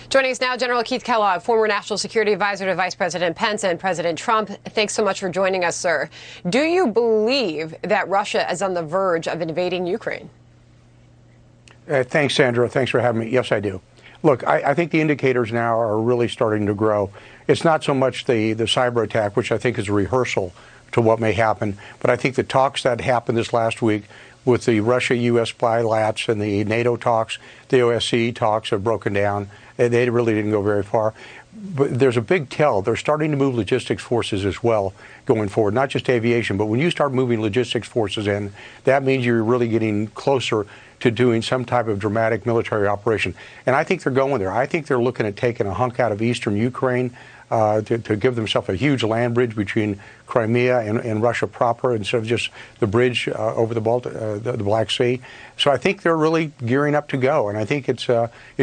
Joining us now, General Keith Kellogg, former National Security Advisor to Vice President Pence and President Trump. Thanks so much for joining us, sir. Do you believe that Russia is on the verge of invading Ukraine? Thanks, Sandra. Thanks for having me. Yes, I do. Look, I think the indicators now are really starting to grow. It's not so much the cyber attack, which I think is a rehearsal to what may happen, but I think the talks that happened this last week with the Russia-U.S. bilaterals and the NATO talks, the OSCE talks have broken down. They really didn't go very far. But there's a big tell. They're starting to move logistics forces as well going forward, not just aviation. But when you start moving logistics forces in, that means you're really getting closer to doing some type of dramatic military operation. And I think they're going there. I think they're looking at taking a hunk out of eastern Ukraine to give themselves a huge land bridge between Crimea and Russia proper instead of just the bridge over the Black Sea. So I think they're really gearing up to go, and I think it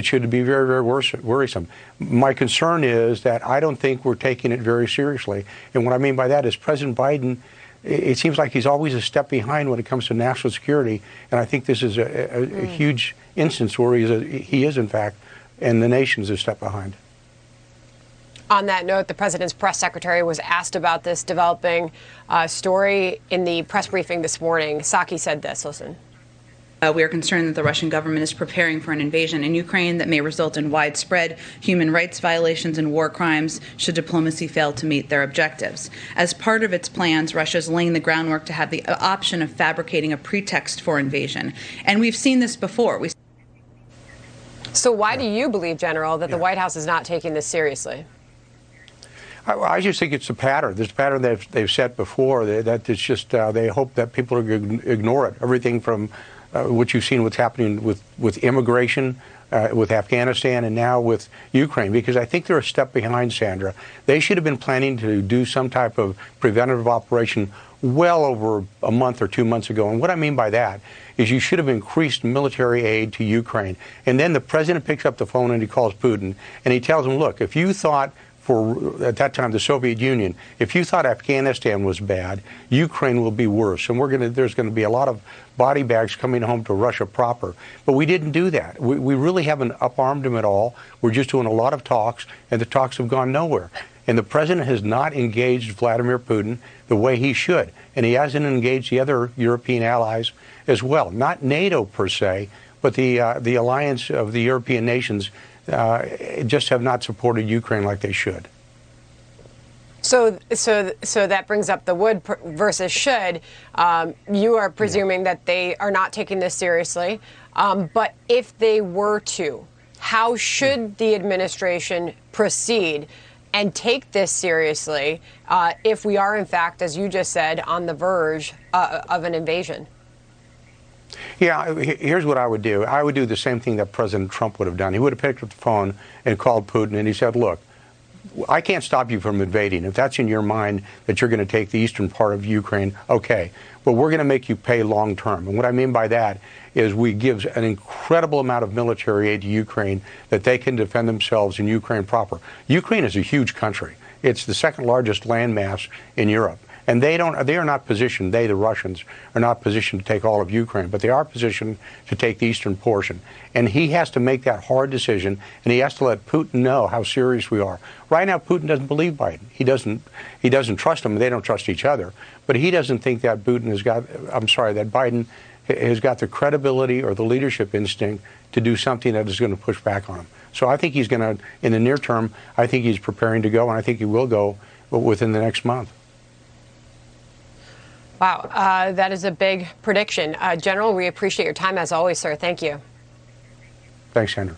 should be very, very worrisome. My concern is that I don't think we're taking it very seriously. And what I mean by that is President Biden, it seems like he's always a step behind when it comes to national security, and I think this is a huge instance where he is, in fact, and the nation's a step behind. On that note, the president's press secretary was asked about this developing story in the press briefing this morning. Psaki said this. Listen. We are concerned that the Russian government is preparing for an invasion in Ukraine that may result in widespread human rights violations and war crimes should diplomacy fail to meet their objectives. As part of its plans, Russia is laying the groundwork to have the option of fabricating a pretext for invasion. And we've seen this before. So why do you believe, General, that the White House is not taking this seriously? I just think it's a pattern. This pattern they've set before, that it's just they hope that people are going to ignore it. Everything from what you've seen what's happening with immigration, with Afghanistan, and now with Ukraine, because I think they're a step behind, Sandra. They should have been planning to do some type of preventative operation well over a month or 2 months ago. And what I mean by that is you should have increased military aid to Ukraine. And then the president picks up the phone and he calls Putin and he tells him, look, if you thought at that time, the Soviet Union, if you thought Afghanistan was bad, Ukraine will be worse. And there's going to be a lot of body bags coming home to Russia proper. But we didn't do that. We really haven't up-armed him at all. We're just doing a lot of talks, and the talks have gone nowhere. And the president has not engaged Vladimir Putin the way he should. And he hasn't engaged the other European allies as well. Not NATO per se, but the alliance of the European nations just have not supported Ukraine like they should. So that brings up the would versus should. You are presuming that they are not taking this seriously. But if they were to, how should the administration proceed and take this seriously if we are, in fact, as you just said, on the verge of an invasion? Yeah, here's what I would do. I would do the same thing that President Trump would have done. He would have picked up the phone and called Putin, and he said, look, I can't stop you from invading. If that's in your mind that you're going to take the eastern part of Ukraine, okay, but we're going to make you pay long term. And what I mean by that is we give an incredible amount of military aid to Ukraine that they can defend themselves in Ukraine proper. Ukraine is a huge country. It's the second largest landmass in Europe. And they are not positioned, the Russians, are not positioned to take all of Ukraine, but they are positioned to take the eastern portion. And he has to make that hard decision, and he has to let Putin know how serious we are. Right now, Putin doesn't believe Biden. He doesn't trust him. They don't trust each other. But he doesn't think that that Biden has got the credibility or the leadership instinct to do something that is going to push back on him. So I think he's going to, in the near term, I think he's preparing to go, and I think he will go within the next month. Wow, that is a big prediction. General, we appreciate your time as always, sir. Thank you. Thanks, Sandra.